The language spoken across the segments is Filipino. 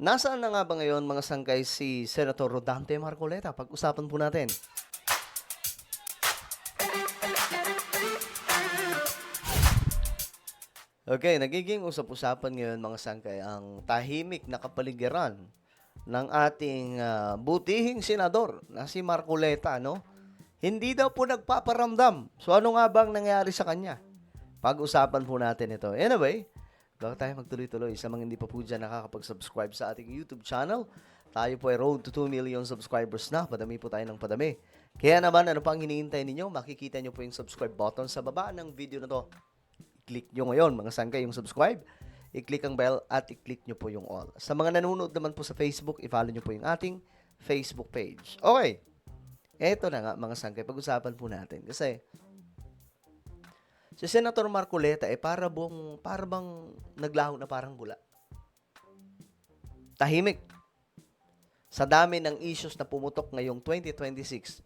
Nasaan na nga ba ngayon mga sangkay si Senator Rodante Marcoleta? Pag-usapan po natin. Okay, nagiging usap-usapan ngayon mga sangkay ang tahimik na kapaligiran ng ating butihing senador na si Marcoleta, no? Hindi daw po nagpaparamdam. So ano nga bang nangyari sa kanya? Pag-usapan po natin ito. Anyway, bago tayo magtuloy-tuloy, sa mga hindi pa po dyan nakakapag-subscribe sa ating YouTube channel, tayo po ay road to 2 million subscribers na. Padami po tayo ng padami. Kaya naman, ano pang hinihintay ninyo? Makikita nyo po yung subscribe button sa baba ng video na to. I-click nyo ngayon, mga sangkay, yung subscribe. I-click ang bell at i-click nyo po yung all. Sa mga nanonood naman po sa Facebook, i-follow nyo po yung ating Facebook page. Okay. Eto na nga, mga sangkay, pag-usapan po natin. Kasi, si Senator Marcoleta para bang naglaho na parang bula. Tahimik. Sa dami ng issues na pumutok ngayong 2026,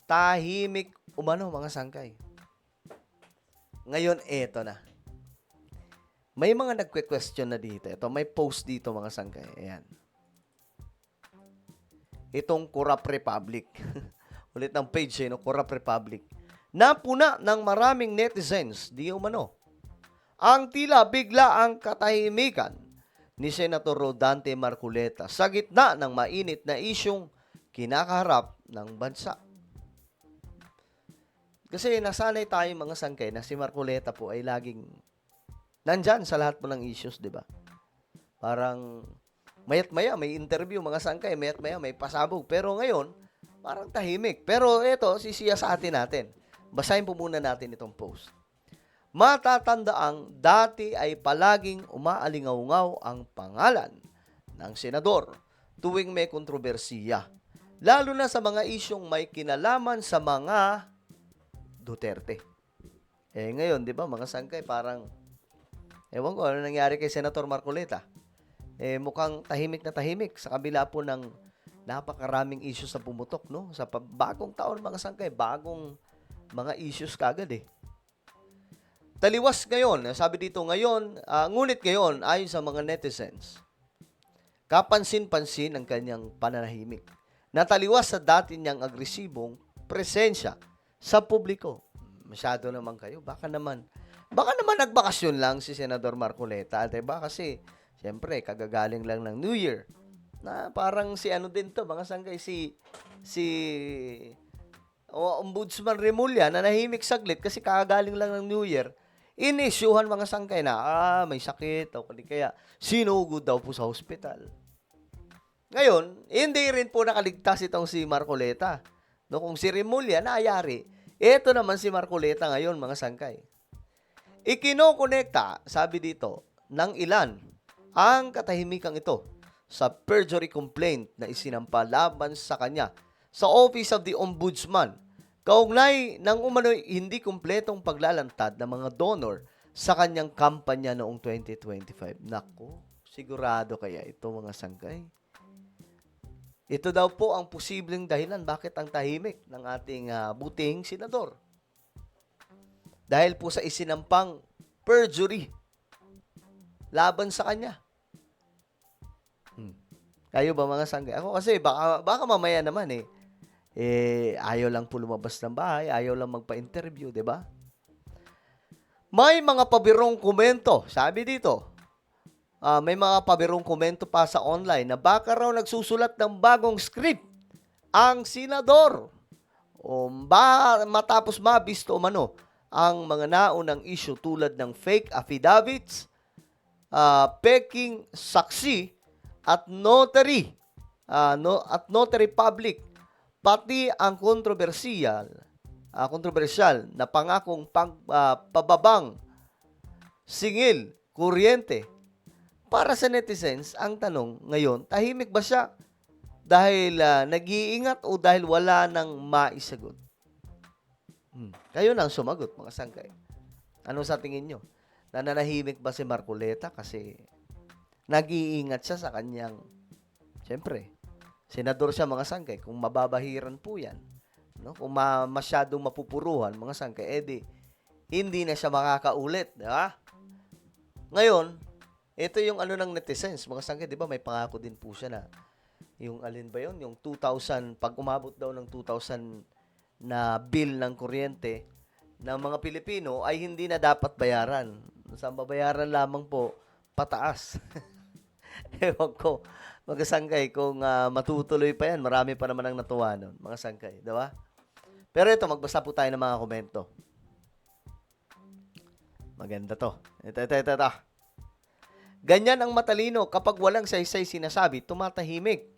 tahimik umano mga sangkay. Ngayon, eto na. May mga nagque-question na dito. Ito, may post dito mga sangkay. Ayan. Itong Corrupt Republic. Ulit ng page, no? Corrupt Republic. Napuna ng maraming netizens, di umano, ang tila bigla ang katahimikan ni Senator Rodante Marcoleta sa gitna ng mainit na isyong kinakaharap ng bansa. Kasi nasanay tayo mga sangkay na si Marcoleta po ay laging nandyan sa lahat po ng issues, di ba? Parang mayat-maya may interview mga sangkay, mayat-maya may pasabog. Pero ngayon, parang tahimik. Pero ito, sisiya sa atin natin. Basahin po muna natin itong post. Matatandaang dati ay palaging umaalingaw-ngaw ang pangalan ng senador tuwing may kontrobersiya, lalo na sa mga isyong may kinalaman sa mga Duterte. Ngayon, di ba, mga sangkay, parang, ewan ko, ano nangyari kay Senator Marcoleta? Mukhang tahimik na tahimik sa kabila po ng napakaraming issues sa pumutok, no? Sa bagong taon, mga sangkay, bagong mga issues kagad Taliwas ngayon, sabi dito ngayon, ngunit ngayon, ayon sa mga netizens, kapansin-pansin ang kanyang pananahimik. Nataliwas sa dati niyang agresibong presensya sa publiko. Masyado naman kayo. Baka naman nagbakasyon lang si Senador Marcoleta. Diba? Kasi, siyempre, kagagaling lang ng New Year. Na parang si ano din to, mga sangkay, Ombudsman Remulla na nahimik saglit kasi kagagaling lang ng New Year. Inisyuhan mga sangkay na, may sakit, o kaya sinugod daw po sa hospital. Ngayon, hindi rin po nakaligtas itong si Marcoleta. No, kung si Remulla naayari, ito naman si Marcoleta ngayon, mga sangkay. Ikinokonekta, sabi dito, ng ilan ang katahimikang ito sa perjury complaint na isinampa laban sa kanya sa Office of the Ombudsman, kaugnay ng umano'y hindi kumpletong paglalantad ng mga donor sa kanyang kampanya noong 2025. Naku, sigurado kaya ito mga sangkay? Ito daw po ang posibleng dahilan bakit ang tahimik ng ating butihing senador. Dahil po sa isinampang perjury laban sa kanya. Kayo ba mga sangkay? Ako kasi baka mamaya naman ayaw lang po lumabas ng bahay, ayaw lang magpa-interview, di ba? May mga pabirong komento, sabi dito. May mga pabirong komento pa sa online na baka raw nagsusulat ng bagong script ang senador. Matapos mabisto umano ang mga naunang issue tulad ng fake affidavits, peking saksi, at notary public, pati ang kontrobersyal na pangakong pababang singil, kuryente. Para sa netizens, ang tanong ngayon, tahimik ba siya dahil nag-iingat o dahil wala nang maisagot? Kayo nang sumagot, mga sangkay. Ano sa tingin nyo? Nananahimik ba si Marcoleta kasi nag-iingat siya sa kanyang, siyempre, senador siya, mga sangkay, kung mababahiran po yan, no? Kung masyadong mapupuruhan, mga sangkay, hindi na siya makakaulit, di ba? Ngayon, Ito yung ano ng netizens, mga sangkay, di ba may pangako din po siya na yung alin ba yun? Yung 2,000, pag umabot daw ng 2,000 na bill ng kuryente ng mga Pilipino ay hindi na dapat bayaran. Sa babayaran lamang po, pataas. Ewan ko, mga sangkay, kung matutuloy pa yan, marami pa naman ang natuwa nun, mga sangkay, di ba? Pero ito, magbasa po tayo ng mga komento. Maganda to. Ito. Ganyan ang matalino kapag walang saysay sinasabi, tumatahimik.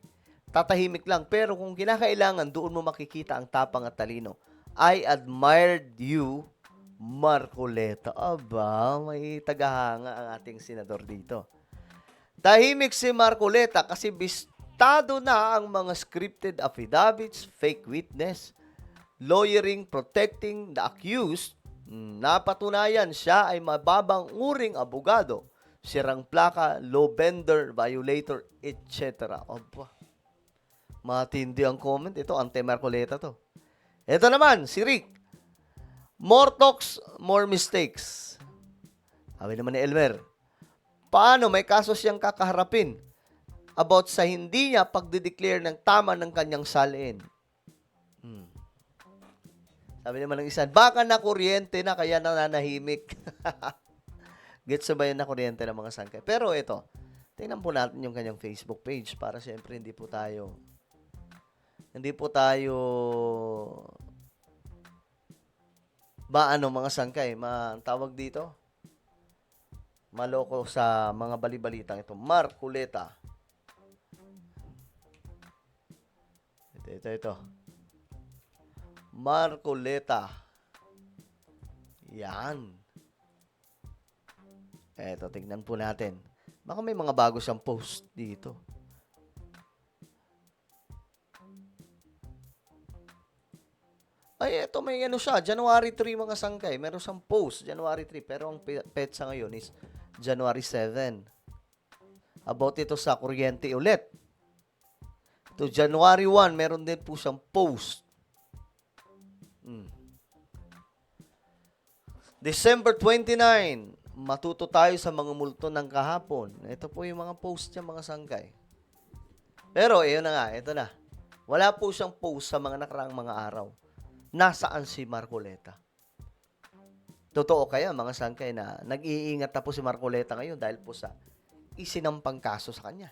Tatahimik lang. Pero kung kinakailangan, doon mo makikita ang tapang at talino. I admired you, Marcoleta. Aba, may tagahanga ang ating senador dito. Tahimik si Marcoleta kasi bistado na ang mga scripted affidavits, fake witness, lawyering, protecting the accused. Napatunayan siya ay mababang uring abogado, sirang plaka, low bender, violator, etc. Aba, matindi ang comment. Ito, anti-Marcoleta to. Ito naman, si Rick. More talks, more mistakes. Sabi naman ni Elmer, paano may kaso siyang kakaharapin about sa hindi niya pagdideclare ng tama ng kanyang salin? Sabi naman ng isa, baka na kuryente na kaya nananahimik. Gets ba yun na kuryente ng mga sangkay? Pero ito, tingnan po natin yung kanyang Facebook page para siyempre hindi po tayo mga sangkay, tawag dito, maloko sa mga balibalitang ito. Marcoleta. Ito. Marcoleta. Yan. Eto, tingnan po natin. Baka may mga bago siyang post dito. Ay, eto may ano siya. January 3 mga sangkay. Meron siyang post. January 3. Pero ang petsa ngayon is January 7. About ito sa kuryente ulit. To January 1, meron din po siyang post. December 29, matuto tayo sa mga multo ng kahapon. Ito po yung mga post niya, mga sangkay. Pero, yun na nga, ito na. Wala po siyang post sa mga nakaraang mga araw. Nasaan si Marcoleta? Totoo kaya, mga sangkay, na nag-iingat na po si Marcoleta ngayon dahil po sa isinampang kaso sa kanya.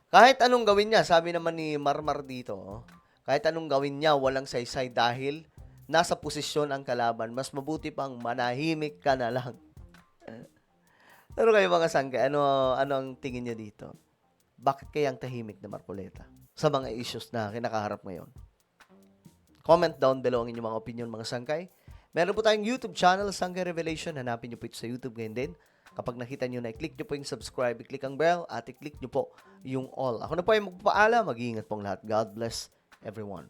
Kahit anong gawin niya, sabi naman ni Marmar dito, kahit anong gawin niya, walang saysay dahil nasa posisyon ang kalaban. Mas mabuti pang manahimik ka na lang. Pero kayo mga sangkay, ano ang tingin niyo dito? Bakit kaya ang tahimik na Marcoleta sa mga issues na kinakaharap ngayon? Comment down below ang inyong mga opinion, mga sangkay. Meron po tayong YouTube channel, Sangkay Revelation. Hanapin niyo po ito sa YouTube ngayon din. Kapag nakita nyo na, i-click nyo po yung subscribe, i-click ang bell, at i-click nyo po yung all. Ako na po ay magpapaalam. Mag-iingat pong lahat. God bless everyone.